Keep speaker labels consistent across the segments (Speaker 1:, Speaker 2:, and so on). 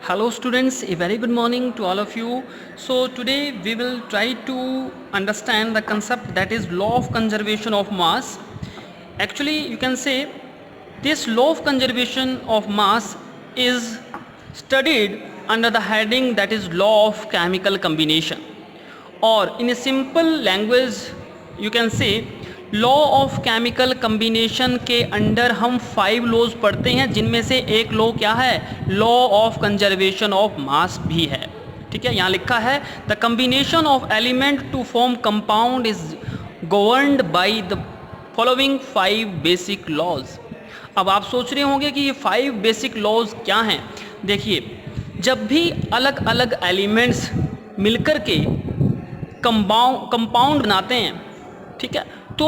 Speaker 1: Hello students, a very good morning to all of you. So today we will try to understand the concept that is law of conservation of mass. Actually you can say this law of conservation of mass is studied under the heading that is law of chemical combination, or in a simple language you can say law of chemical combination के under हम 5 laws पढ़ते हैं, जिनमें से एक law क्या है, law of conservation of mass भी है। ठीक है, यहाँ लिखा है the combination of element to form compound is governed by the following 5 basic laws. अब आप सोच रहे होंगे कि ये 5 बेसिक लॉज क्या हैं। देखिए, जब भी अलग अलग एलिमेंट्स मिलकर के कंपाउंड बनाते हैं, ठीक है, तो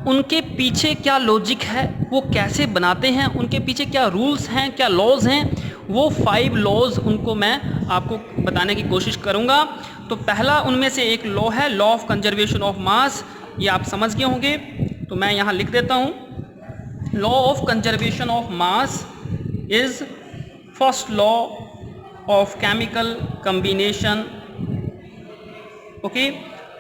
Speaker 1: उनके पीछे क्या लॉजिक है, वो कैसे बनाते हैं, उनके पीछे क्या रूल्स हैं, क्या लॉज हैं, वो 5 लॉज उनको मैं आपको बताने की कोशिश करूँगा। तो पहला उनमें से एक लॉ है लॉ ऑफ कंजर्वेशन ऑफ मास। ये आप समझ गए होंगे, तो मैं यहाँ लिख देता हूँ। Law of conservation of mass is first law of chemical combination. Okay,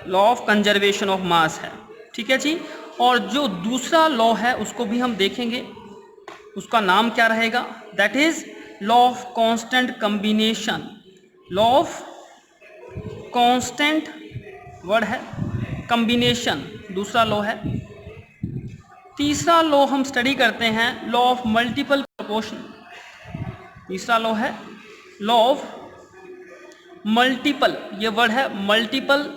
Speaker 1: law of conservation of मास है, ठीक है जी। और जो दूसरा लॉ है उसको भी हम देखेंगे, उसका नाम क्या रहेगा, that is law of constant combination. Law of constant word है, कम्बिनेशन दूसरा लॉ है। तीसरा लॉ हम स्टडी करते हैं लॉ ऑफ मल्टीपल प्रोपोर्शन। तीसरा लॉ है लॉ ऑफ मल्टीपल, ये वर्ड है multiple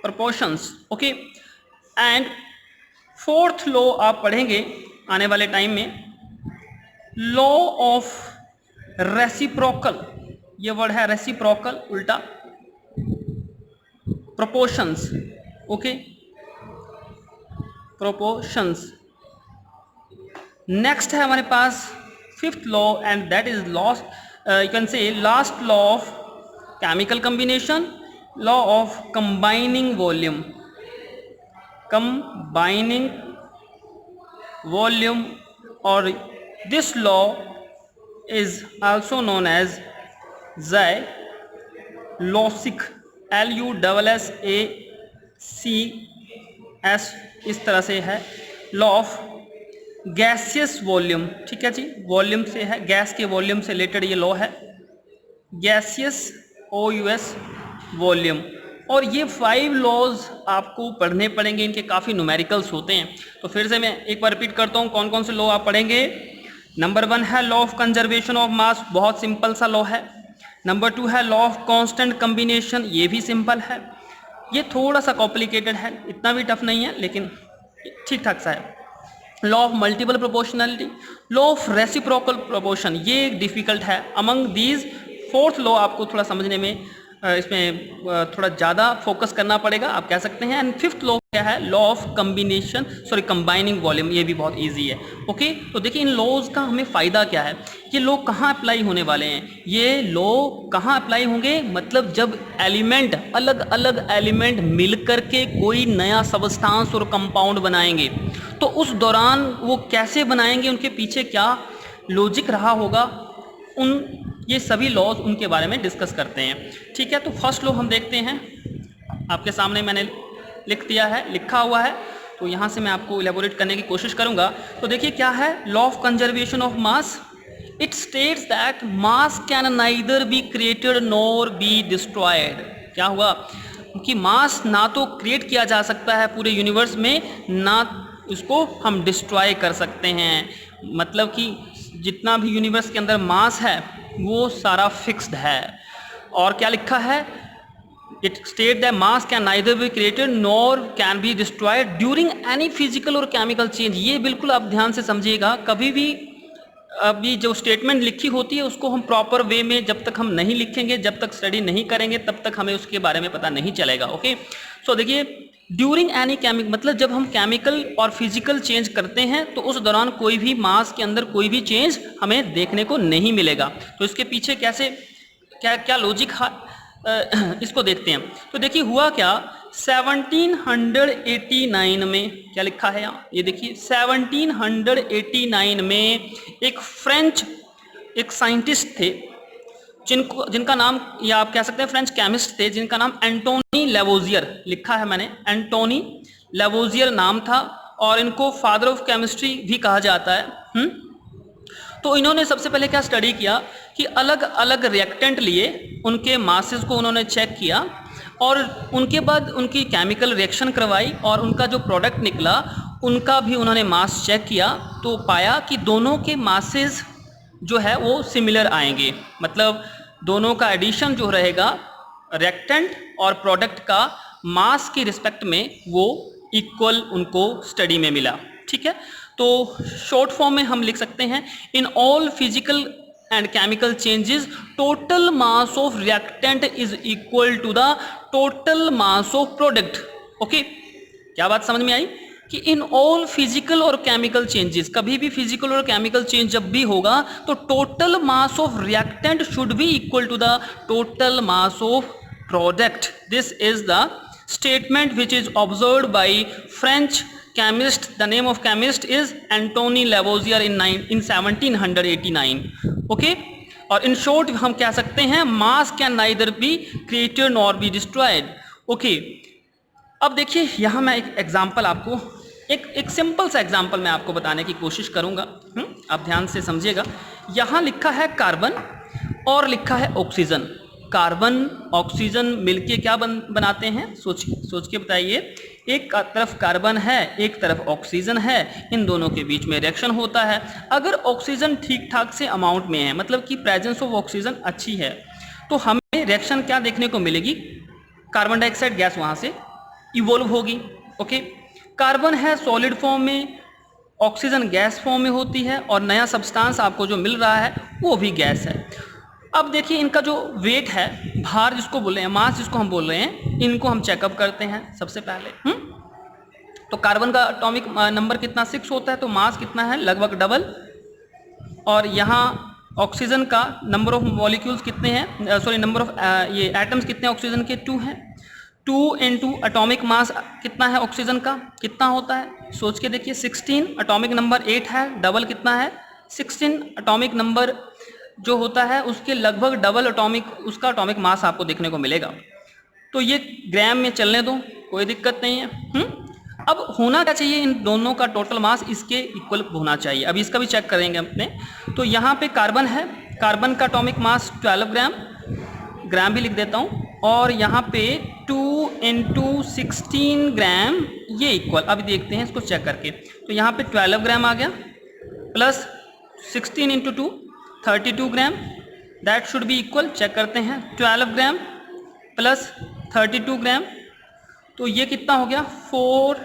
Speaker 1: proportions, okay. And fourth law आप पढ़ेंगे आने वाले टाइम में, लॉ ऑफ रेसिप्रोकल। ये वर्ड है रेसिप्रोकल, उल्टा प्रोपोर्शंस, ओके, प्रोपोर्शंस। नेक्स्ट है हमारे पास fifth law, and that is you can say last law of chemical combination, law of combining volume. Combining volume, और this law is also known as Gay Lussac, LUSSACS, इस तरह से है। Law of gaseous volume, ठीक है जी, volume से है, gas के वॉल्यूम से रिलेटेड ये लॉ है, गैसियस OUS वॉल्यूम। और ये 5 लॉज आपको पढ़ने पड़ेंगे, इनके काफ़ी न्यूमेरिकल्स होते हैं। तो फिर से मैं एक बार रिपीट करता हूँ कौन कौन से लॉ आप पढ़ेंगे। नंबर 1 है लॉ ऑफ कंजर्वेशन ऑफ मास, बहुत सिंपल सा लॉ है। नंबर 2 है लॉ ऑफ कांस्टेंट कम्बिनेशन, ये भी सिंपल है। ये थोड़ा सा कॉम्प्लिकेटेड है, इतना भी टफ नहीं है, लेकिन ठीक ठाक सा है। Law of multiple proportionality, law of reciprocal proportion, ये डिफिकल्ट है। अमंग दीज फोर्थ लॉ आपको थोड़ा समझने में इसमें थोड़ा ज़्यादा फोकस करना पड़ेगा, आप कह सकते हैं। एंड फिफ्थ लॉ क्या है, लॉ ऑफ कंबाइनिंग वॉल्यूम, ये भी बहुत इजी है। ओके, तो देखिए इन लॉज का हमें फ़ायदा क्या है, ये लॉ कहाँ अप्लाई होने वाले हैं, ये लॉ कहाँ अप्लाई होंगे, मतलब जब एलिमेंट, अलग अलग एलिमेंट मिलकर के कोई नया सबस्टांस और कंपाउंड बनाएंगे, तो उस दौरान वो कैसे बनाएंगे, उनके पीछे क्या लॉजिक रहा होगा, ये सभी लॉज उनके बारे में डिस्कस करते हैं। ठीक है, तो फर्स्ट लॉ हम देखते हैं, आपके सामने मैंने लिख दिया है, लिखा हुआ है, तो यहाँ से मैं आपको इलेबोरेट करने की कोशिश करूँगा। तो देखिए क्या है, law of conservation of mass, it states that mass can neither be created nor be destroyed. क्या हुआ कि मास ना तो क्रिएट किया जा सकता है पूरे यूनिवर्स में, ना उसको हम डिस्ट्रॉय कर सकते हैं। मतलब कि जितना भी यूनिवर्स के अंदर मास है वो सारा फिक्स्ड है। और क्या लिखा है, it state that mass can neither be created nor can be destroyed during any physical और केमिकल चेंज। ये बिल्कुल आप ध्यान से समझिएगा, कभी भी अभी जो स्टेटमेंट लिखी होती है उसको हम प्रॉपर वे में जब तक हम नहीं लिखेंगे, जब तक स्टडी नहीं करेंगे, तब तक हमें उसके बारे में पता नहीं चलेगा। ओके, सो देखिए, ड्यूरिंग एनी केमिकल, मतलब जब हम केमिकल और फिजिकल चेंज करते हैं तो उस दौरान कोई भी मास के अंदर कोई भी चेंज हमें देखने को नहीं मिलेगा। तो इसके पीछे कैसे क्या क्या लॉजिक इसको देखते हैं। तो देखिए हुआ क्या, 1789 में क्या लिखा है यहाँ, ये देखिए 1789 में एक फ्रेंच एक साइंटिस्ट थे जिनका नाम, या आप कह सकते हैं फ्रेंच केमिस्ट थे, जिनका नाम एंटोनी लेवोजियर, लिखा है मैंने, एंटोनी लेवोजियर नाम था, और इनको फादर ऑफ केमिस्ट्री भी कहा जाता है। तो इन्होंने सबसे पहले क्या स्टडी किया कि अलग अलग रिएक्टेंट लिए, उनके मासेस को उन्होंने चेक किया, और उनके बाद उनकी केमिकल रिएक्शन करवाई, और उनका जो प्रोडक्ट निकला उनका भी उन्होंने मास चेक किया, तो पाया कि दोनों के मासेस जो है वो सिमिलर आएंगे, मतलब दोनों का एडिशन जो रहेगा रिएक्टेंट और प्रोडक्ट का मास की रिस्पेक्ट में वो इक्वल उनको स्टडी में मिला। ठीक है, तो शॉर्ट फॉर्म में हम लिख सकते हैं, in all physical and chemical changes total mass of reactant is equal to the total mass of product. Okay, क्या बात समझ में आई कि इन ऑल फिजिकल और केमिकल चेंजेस, कभी भी फिजिकल और केमिकल चेंज जब भी होगा तो total mass of reactant should be equal to the total mass of product. This is the statement which is observed by French chemist. The name of chemist is Antoine Lavoisier in 1789. Okay, और in short हम कह सकते हैं mass can neither be created nor be destroyed. Okay, अब देखिए यहाँ मैं एक एग्जाम्पल आपको, एक सिंपल सा एग्जाम्पल मैं आपको बताने की कोशिश करूँगा। आप ध्यान से समझिएगा। यहाँ लिखा है कार्बन और लिखा है ऑक्सीजन। कार्बन ऑक्सीजन मिलके क्या बनाते हैं, सोच के बताइए। एक तरफ कार्बन है, एक तरफ ऑक्सीजन है, इन दोनों के बीच में रिएक्शन होता है। अगर ऑक्सीजन ठीक ठाक से अमाउंट में है, मतलब कि प्रेजेंस ऑफ ऑक्सीजन अच्छी है, तो हमें रिएक्शन क्या देखने को मिलेगी, कार्बन डाइऑक्साइड गैस वहाँ से इवोल्व होगी। ओके, कार्बन है सॉलिड फॉर्म में, ऑक्सीजन गैस फॉर्म में होती है, और नया सब्सटेंस आपको जो मिल रहा है वो भी गैस है। अब देखिए इनका जो वेट है, भार जिसको बोल रहे हैं, मास जिसको हम बोल रहे हैं, इनको हम चेकअप करते हैं सबसे पहले। तो कार्बन का एटॉमिक नंबर कितना 6 होता है, तो मास कितना है, लगभग डबल। और यहाँ ऑक्सीजन का नंबर ऑफ मॉलिक्यूल्स कितने हैं, सॉरी नंबर ऑफ ये एटम्स कितने ऑक्सीजन के, 2 हैं। 2 इंटू एटॉमिक मास कितना है ऑक्सीजन का, कितना होता है, सोच के देखिए 16, एटॉमिक नंबर 8 है, डबल कितना है 16, एटॉमिक नंबर जो होता है उसके लगभग डबल उसका एटॉमिक मास आपको देखने को मिलेगा। तो ये ग्राम में चलने दो, कोई दिक्कत नहीं है। अब होना क्या चाहिए, इन दोनों का टोटल मास इसके इक्वल होना चाहिए। अभी इसका भी चेक करेंगे अपने। तो यहाँ पे कार्बन है, कार्बन का एटॉमिक मास 12 ग्राम भी लिख देता हूँ, और यहाँ पे 2 इंटू 16 ग्राम, ये इक्वल, अभी देखते हैं इसको चेक करके। तो यहाँ पे 12 ग्राम आ गया, प्लस 16 इंटू 2 32 ग्राम, that should be equal, check करते हैं, 12 ग्राम प्लस 32 ग्राम, तो ये कितना हो गया 4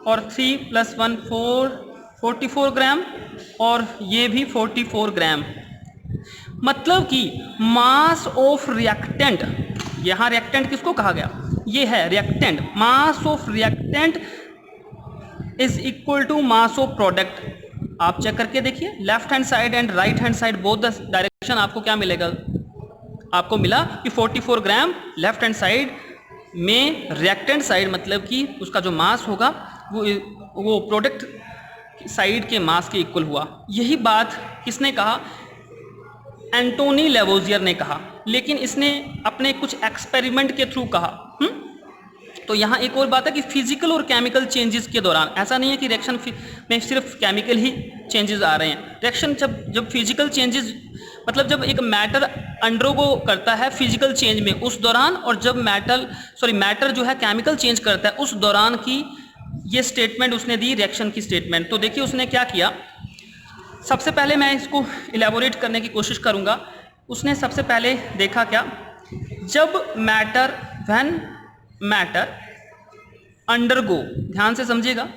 Speaker 1: और 3 प्लस 1 4, 44 ग्राम, और ये भी 44 ग्राम। मतलब कि मास ऑफ रिएक्टेंट, यहाँ रिएक्टेंट किसको कहा गया, ये है reactant, mass of reactant is equal to mass of product. आप चेक करके देखिए, left hand side and right hand side both the direction आपको क्या मिलेगा, आपको मिला कि 44 ग्राम लेफ्ट हैंड साइड में, रिएक्टेंट साइड मतलब कि उसका जो मास होगा वो प्रोडक्ट साइड के मास के इक्वल हुआ। यही बात किसने कहा, एंटोनी लेवोजियर ने कहा, लेकिन इसने अपने कुछ एक्सपेरिमेंट के थ्रू कहा। तो यहाँ एक और बात है कि फिजिकल और केमिकल चेंजेस के दौरान ऐसा नहीं है कि रिएक्शन में सिर्फ केमिकल ही चेंजेस आ रहे हैं। रिएक्शन जब फिजिकल चेंजेस, मतलब जब एक मैटर अंडरगो करता है फिजिकल चेंज में उस दौरान, और जब मैटर जो है केमिकल चेंज करता है उस दौरान की ये स्टेटमेंट उसने दी, रिएक्शन की स्टेटमेंट। तो देखिए उसने क्या किया, सबसे पहले मैं इसको इलेबोरेट करने की कोशिश करूँगा। उसने सबसे पहले देखा क्या, जब व्हेन मैटर अंडरगो, ध्यान से समझिएगा,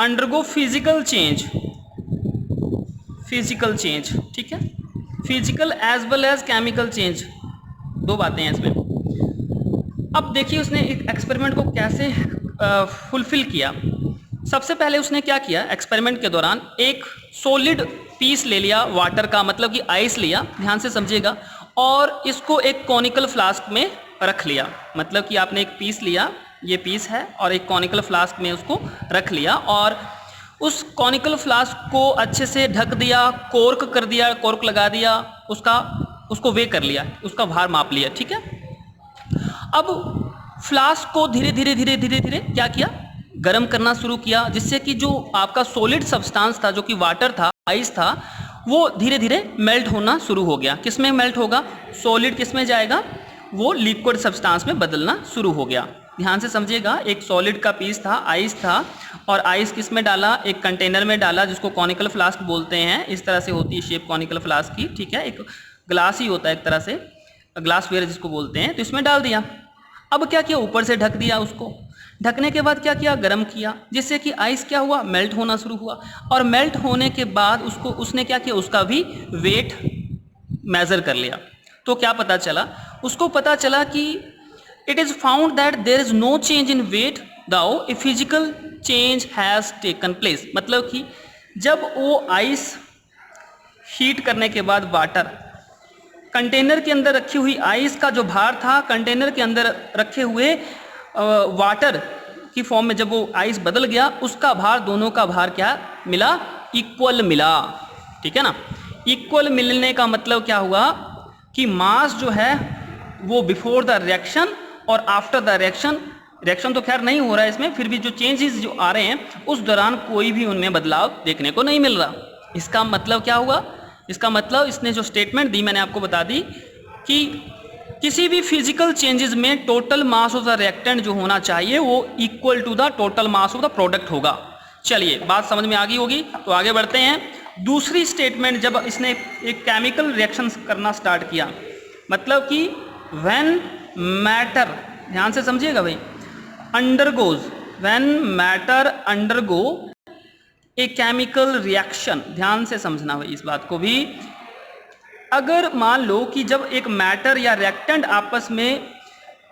Speaker 1: अंडरगो फिजिकल चेंज, ठीक है, physical as well as chemical change, दो बातें हैं इसमें। अब देखिए उसने एक एक्सपेरिमेंट को कैसे फुलफिल किया। सबसे पहले उसने क्या किया, एक्सपेरिमेंट के दौरान एक सॉलिड पीस ले लिया वाटर का, मतलब कि आइस लिया, ध्यान से समझिएगा, और इसको एक कॉनिकल फ्लास्क में रख लिया, मतलब कि आपने एक पीस लिया, ये पीस है, और एक कॉनिकल फ्लास्क में उसको रख लिया और उस कॉनिकल फ्लास्क को अच्छे से ढक दिया, कोर्क कर दिया, कोर्क लगा दिया, उसको वे कर लिया, उसका भार माप लिया, ठीक है। अब फ्लास्क को धीरे धीरे धीरे धीरे धीरे क्या किया, गर्म करना शुरू किया, जिससे कि जो आपका सॉलिड सब्सटेंस था, जो कि वाटर था, आइस था, वो धीरे धीरे मेल्ट होना शुरू हो गया। किस में मेल्ट होगा, सॉलिड किस में जाएगा, वो लिक्विड सब्सटेंस में बदलना शुरू हो गया। ध्यान से समझिएगा, एक सॉलिड का पीस था, आइस था, और आइस किस में डाला, एक कंटेनर में डाला, जिसको कॉनिकल फ्लास्क बोलते हैं। इस तरह से होती है शेप कॉनिकल फ्लास्क की, ठीक है, एक ग्लास ही होता है एक तरह से, ग्लासवेयर जिसको बोलते हैं। तो इसमें डाल दिया। अब क्या किया, ऊपर से ढक दिया उसको। ढकने के बाद क्या किया, गर्म किया, जिससे कि आइस क्या हुआ, मेल्ट होना शुरू हुआ। और मेल्ट होने के बाद उसने क्या किया, उसका भी वेट मेजर कर लिया। तो क्या पता चला, उसको पता चला कि it is found that there is no change in weight though a physical change has taken place. मतलब कि जब वो आइस हीट करने के बाद वाटर, कंटेनर के अंदर रखी हुई आइस का जो भार था, कंटेनर के अंदर रखे हुए वाटर की फॉर्म में जब वो आइस बदल गया, उसका भार, दोनों का भार क्या मिला, इक्वल मिला, ठीक है ना। इक्वल मिलने का मतलब क्या हुआ कि मास जो है वो बिफोर द रिएक्शन और आफ्टर द रिएक्शन तो खैर नहीं हो रहा है इसमें, फिर भी जो चेंजेस जो आ रहे हैं उस दौरान कोई भी उनमें बदलाव देखने को नहीं मिल रहा। इसका मतलब क्या हुआ, इसका मतलब इसने जो स्टेटमेंट दी मैंने आपको बता दी कि किसी भी फिजिकल चेंजेस में total mass of the reactant जो होना चाहिए वो equal to the total mass of the product होगा। चलिए बात समझ में आ गई होगी, तो आगे बढ़ते हैं। दूसरी स्टेटमेंट, जब इसने एक केमिकल रिएक्शन करना स्टार्ट किया, मतलब कि व्हेन मैटर, ध्यान से समझिएगा भाई, undergoes, when matter undergo a chemical reaction, ध्यान से समझना भाई इस बात को भी। अगर मान लो कि जब एक मैटर या रिएक्टेंट आपस में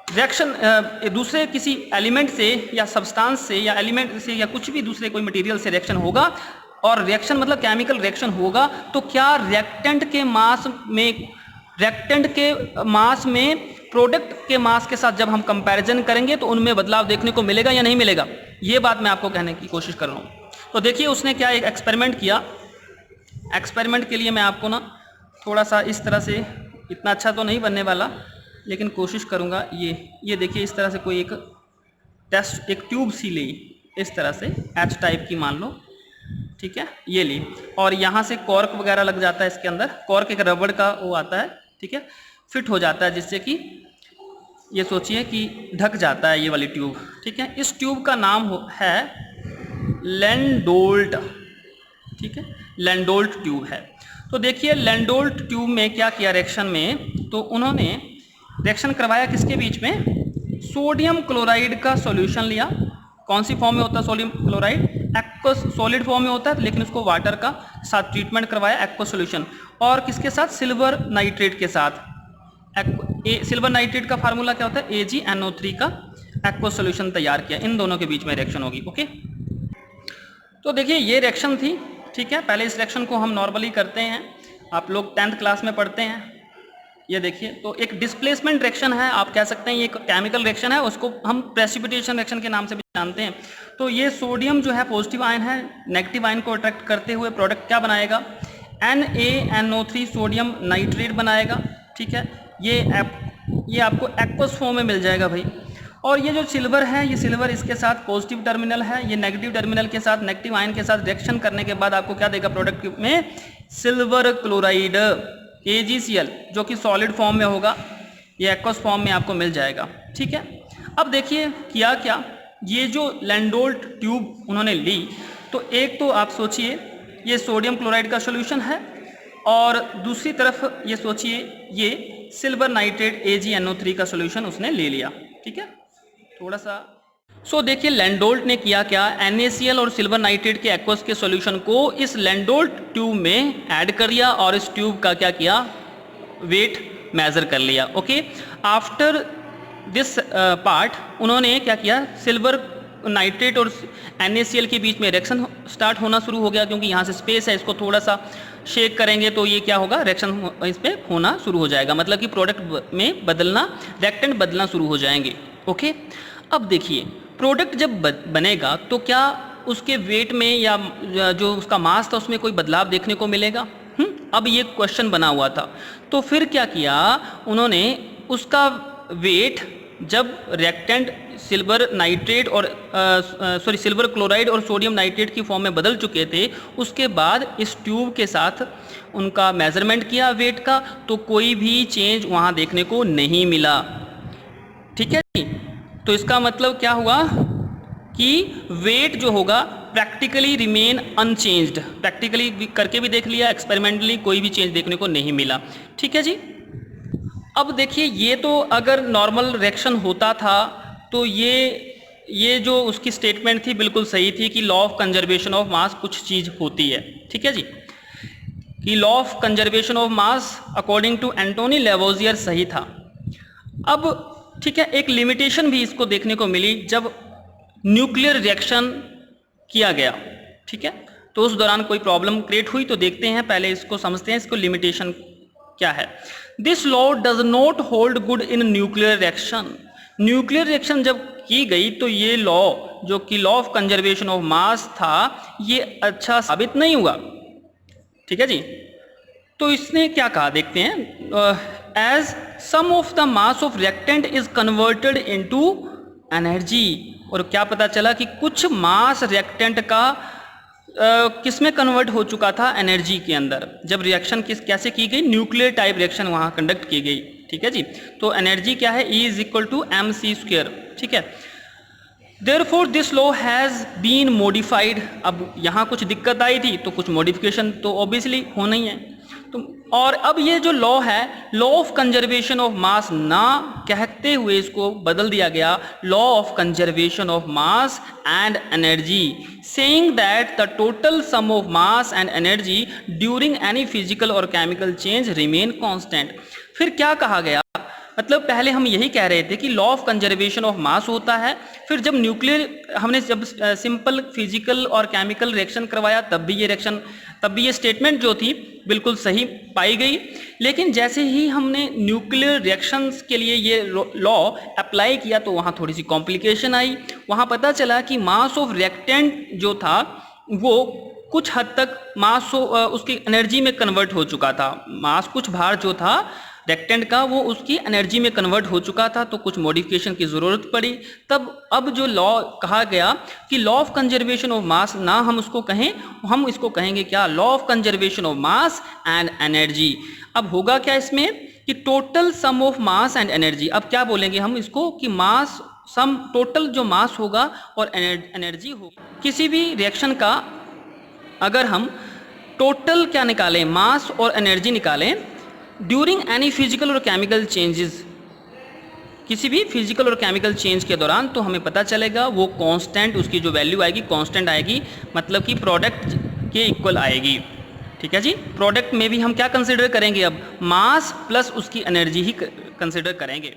Speaker 1: रिएक्शन दूसरे किसी एलिमेंट से या सब्सटेंस से या एलिमेंट से या कुछ भी दूसरे कोई मटेरियल से रिएक्शन होगा, और रिएक्शन मतलब केमिकल रिएक्शन होगा, तो क्या रिएक्टेंट के मास में प्रोडक्ट के मास के साथ जब हम कंपैरिजन करेंगे तो उनमें बदलाव देखने को मिलेगा या नहीं मिलेगा, ये बात मैं आपको कहने की कोशिश कर रहा हूँ। तो देखिए उसने क्या एक एक्सपेरिमेंट किया। एक्सपेरिमेंट के लिए मैं आपको ना थोड़ा सा इस तरह से, इतना अच्छा तो नहीं बनने वाला लेकिन कोशिश करूँगा। ये देखिए इस तरह से कोई एक टेस्ट, एक ट्यूब सी ली, इस तरह से एच टाइप की मान लो, ठीक है, ये ली, और यहाँ से कॉर्क वगैरह लग जाता है इसके अंदर। कॉर्क एक रबड़ का वो आता है, ठीक है, फिट हो जाता है, जिससे कि ये सोचिए कि ढक जाता है ये वाली ट्यूब, ठीक है। इस ट्यूब का नाम है लैंडोल्ट, ठीक है, लैंडोल्ट ट्यूब है। तो देखिए लैंडोल्ट ट्यूब में क्या किया रिएक्शन में, तो उन्होंने रिएक्शन करवाया किसके बीच में, सोडियम क्लोराइड का सॉल्यूशन लिया। कौन सी फॉर्म में होता है sodium chloride, aqueous solid form में होता है, लेकिन उसको वाटर का साथ ट्रीटमेंट करवाया, एक्वस सॉल्यूशन, और किसके साथ, सिल्वर नाइट्रेट के साथ। सिल्वर नाइट्रेट का फार्मूला क्या होता है, AgNO3 का एक्वस सॉल्यूशन तैयार किया। इन दोनों के बीच में रिएक्शन होगी, ओके। तो देखिए ये रिएक्शन थी, ठीक है। पहले इस रिएक्शन को हम नॉर्मली करते हैं, आप लोग 10th क्लास में पढ़ते हैं। ये देखिए, तो एक डिस्प्लेसमेंट रिएक्शन है, आप कह सकते हैं ये एक केमिकल रिएक्शन है, उसको हम प्रेसिपिटेशन रिएक्शन के नाम से भी जानते हैं। तो ये सोडियम जो है पॉजिटिव आयन है, नेगेटिव आयन को अट्रैक्ट करते हुए प्रोडक्ट क्या बनाएगा, NaNO3 सोडियम नाइट्रेट बनाएगा, ठीक है। ये आपको एक्वस फॉर्म में मिल जाएगा भाई। और ये जो सिल्वर है, ये सिल्वर इसके साथ पॉजिटिव टर्मिनल है, ये नेगेटिव टर्मिनल के साथ, नेगेटिव आयन के साथ रिएक्शन करने के बाद आपको क्या देगा प्रोडक्ट में, सिल्वर क्लोराइड AgCl, जो कि सॉलिड फॉर्म में होगा, ये एक्वस फॉर्म में आपको मिल जाएगा, ठीक है। अब देखिए किया क्या, ये जो लैंडोल्ट ट्यूब उन्होंने ली, तो एक तो आप सोचिए ये सोडियम क्लोराइड का सॉल्यूशन है, और दूसरी तरफ ये सोचिए ये सिल्वर नाइट्रेट AgNO3 का सॉल्यूशन उसने ले लिया, ठीक है। थोड़ा सा देखिए लैंडोल्ट ने किया क्या, NaCl और सिल्वर नाइट्रेट के एक्वस के सॉल्यूशन को इस लैंडोल्ट ट्यूब में ऐड कर दिया, और इस ट्यूब का क्या किया, वेट मेजर कर लिया, ओके। आफ्टर दिस पार्ट उन्होंने क्या किया, सिल्वर नाइट्रेट और NaCl के बीच में रिएक्शन स्टार्ट होना शुरू हो गया, क्योंकि यहाँ से स्पेस है, इसको थोड़ा सा शेक करेंगे तो ये क्या होगा, रिएक्शन इस पे होना शुरू हो जाएगा, मतलब कि प्रोडक्ट में बदलना, रिएक्टेंट बदलना शुरू हो जाएंगे। ओके, अब देखिए प्रोडक्ट जब बनेगा तो क्या उसके वेट में या जो उसका मास था उसमें कोई बदलाव देखने को मिलेगा? अब ये क्वेश्चन बना हुआ था। तो फिर क्या किया उन्होंने, उसका वेट जब रिएक्टेंट सिल्वर नाइट्रेट और सिल्वर क्लोराइड और सोडियम नाइट्रेट की फॉर्म में बदल चुके थे, उसके बाद इस ट्यूब के साथ उनका मेजरमेंट किया वेट का, तो कोई भी चेंज वहाँ देखने को नहीं मिला। ठीक है जी, तो इसका मतलब क्या हुआ कि वेट जो होगा प्रैक्टिकली रिमेन अनचेंज्ड। प्रैक्टिकली करके भी देख लिया, एक्सपेरिमेंटली कोई भी चेंज देखने को नहीं मिला। ठीक है जी, अब देखिए ये तो अगर नॉर्मल रिएक्शन होता था तो ये जो उसकी स्टेटमेंट थी बिल्कुल सही थी कि law of conservation of mass कुछ चीज़ होती है। ठीक है जी, कि law of conservation of mass according to Antoine Lavoisier सही था। अब ठीक है, एक लिमिटेशन भी इसको देखने को मिली जब न्यूक्लियर रिएक्शन किया गया। ठीक है, तो उस दौरान कोई प्रॉब्लम क्रिएट हुई, तो देखते हैं, पहले इसको समझते हैं, इसको लिमिटेशन क्या है। This law does not hold good in nuclear reaction. Nuclear reaction जब की गई तो ये लॉ जो कि लॉ ऑफ कंजर्वेशन ऑफ मास था ये अच्छा साबित नहीं हुआ। ठीक है जी, तो इसने क्या कहा देखते हैं, as sum of the mass of reactant is converted into energy. और क्या पता चला कि कुछ मास रिएक्टेंट का किस में कन्वर्ट हो चुका था, एनर्जी के अंदर। जब रिएक्शन कैसे की गई, न्यूक्लियर टाइप रिएक्शन वहाँ कंडक्ट की गई। ठीक है जी, तो एनर्जी क्या है, E is equal to mc²। ठीक है, therefore this law has been modified. अब यहाँ कुछ दिक्कत आई थी तो कुछ मॉडिफिकेशन तो ऑब्वियसली होना ही है। तो और अब ये जो लॉ है, लॉ ऑफ कंजर्वेशन ऑफ मास ना कहते हुए इसको बदल दिया गया law of conservation of mass and energy, saying that the total sum of mass and energy during any physical और केमिकल चेंज रिमेन कांस्टेंट। फिर क्या कहा गया, मतलब पहले हम यही कह रहे थे कि लॉ ऑफ कंजर्वेशन ऑफ मास होता है, फिर जब न्यूक्लियर हमने जब सिंपल फिजिकल और केमिकल रिएक्शन करवाया तब भी ये स्टेटमेंट जो थी बिल्कुल सही पाई गई। लेकिन जैसे ही हमने न्यूक्लियर रिएक्शंस के लिए ये लॉ अप्लाई किया तो वहाँ थोड़ी सी कॉम्प्लिकेशन आई। वहाँ पता चला कि मास ऑफ रिएक्टेंट जो था वो कुछ हद तक मास उसकी एनर्जी में कन्वर्ट हो चुका था। मास कुछ भार जो था रिएक्टेंट का वो उसकी एनर्जी में कन्वर्ट हो चुका था, तो कुछ मॉडिफिकेशन की ज़रूरत पड़ी। तब अब जो लॉ कहा गया कि लॉ ऑफ कंजर्वेशन ऑफ मास ना हम उसको कहें, हम इसको कहेंगे क्या, law of conservation of mass and energy. अब होगा क्या इसमें कि total sum of mass and energy. अब क्या बोलेंगे हम इसको कि मास सम, टोटल जो मास होगा और एनर्जी होगा। किसी भी रिएक्शन का अगर हम टोटल क्या निकालें, मास और एनर्जी निकालें ड्यूरिंग एनी फिजिकल और केमिकल चेंजेस, किसी भी फिजिकल और केमिकल चेंज के दौरान, तो हमें पता चलेगा वो कांस्टेंट, उसकी जो वैल्यू आएगी कांस्टेंट आएगी, मतलब कि प्रोडक्ट के इक्वल आएगी। ठीक है जी, प्रोडक्ट में भी हम क्या कंसिडर करेंगे, अब मास प्लस उसकी एनर्जी ही कंसिडर करेंगे।